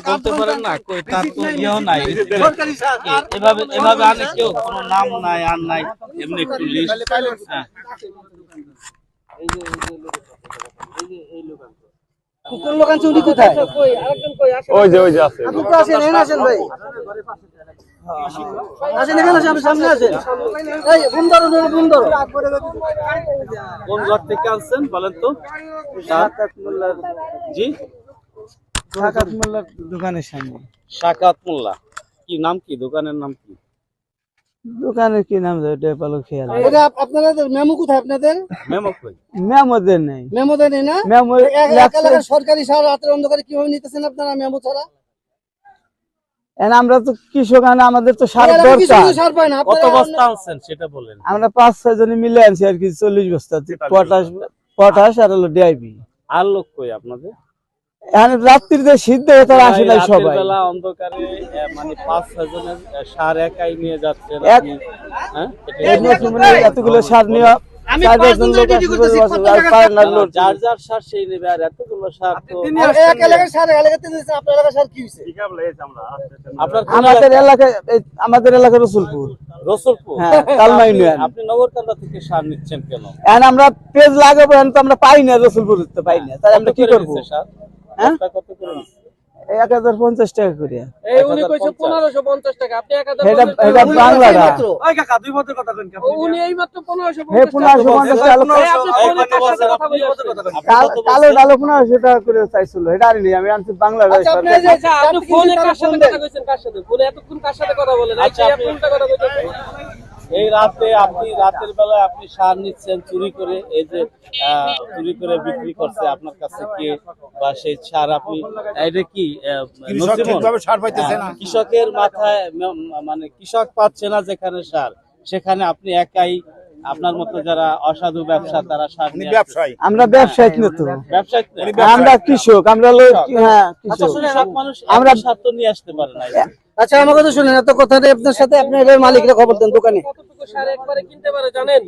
বলতে পারেন না কই তার তো ইয়েও নাই এভাবে এভাবে আনে কেউ কোনো নাম নাই আর নাই এমনি একটু লিস্ট হ্যাঁ কোন লোক আনছে উনি কোথায় ওই যে আছে আপনি তো আছেন এখানে আছেন ভাই আসেন এখানে আসেন আপনি সামনে আছেন এই বন্ধর কোন ঘর থেকে আনছেন বলেন তো শাকাত মোল্লার জি শাকাত মোল্লার দোকানের সামনে শাকাত মোল্লা কি নাম কি দোকানের নাম কি দোকানের কি নাম এটা পালো খেয়াল এটা আপনাদের মেমো কোথায় আপনাদের মেমো কই মেমোদের নেই মেমোদের নেই না মেমো এলাকার সরকারি সার রাতের অন্ধকারে কিভাবে নিতেছেন আপনারা মেমো ছাড়া আমরা তো কৃষক আমাদের তো সার দরকার সার পায় না কত বস্তা আনছেন সেটা বলেন আমরা 5-6 জন মিলে আনছি আর কি 40 বস্তা পটাশ আর হলো ডিআইপি আর লোক কই আপনাদের এখন রাত্রিতে সিদ্ধ হতে আসে না সবাই বেলা অন্ধকারে মানে 5-6 জনের সার একাই নিয়ে যাচ্ছেন আপনি হ্যাঁ এতগুলো সার নিয়ে আমি 5 জন লোক যার যার সার সেই নেবে আর এতগুলো সার তো এক এলাকার সার এলাকাতে দিয়েছে আপনার এলাকার সার কি হইছে আমাদের এলাকা রসুলপুর হ্যাঁ তালমা ইউনিয়ন আপনি নগরকান্দা থেকে সার নিচ্ছেন কেন এখন আমরা পেজ লাগাবো এখন তো আমরা পাই না রসুলপুর তো পাই না তাই আমরা কি করব সার হ্যাঁ কত করে 1050 টাকা করে এই উনি কইছে 1550 টাকা আপনি 1000 এটা বাংলাটা ওই কাকা দুই বছর কথা কইন উনি এই মাত্র 1550 হে 1550 টাকা কালো ডালো 1500 টাকা করে চাইছিল এটা আনি আমি আনছি বাংলাটা আপনি ফোনে কার সাথে কথা কইছেন কার সাথে ফোনে এতক্ষণ কার সাথে কথা বলেন আচ্ছা আপনি উল্টা কথা কইতেছেন এই রাতে আপনি রাতের বেলায় আপনি সার নিচ্ছেন চুরি করে এই যে চুরি করে বিক্রি করছে আপনার কাছে কে বা সেই সার আপনি এটা কি কৃষকের মাথায় মানে কৃষক পাচ্ছে না যেখানে সার সেখানে আপনি একাই আপনার মতো যারা অসাধু ব্যবসা তারা সার নিয়ে আমরা ব্যবসায়ী না তো ব্যবসায়ী আমরা কৃষক আমরা হ্যাঁ কৃষক মানুষ আমরা সার তো নিয়ে আসতে পারে না আচ্ছা আমার কথা শুনেন এত কথা আপনার সাথে আপনার মালিকরা খবর দেন দোকানে কতটুকু সার একবারে কিনতে পারে জানেন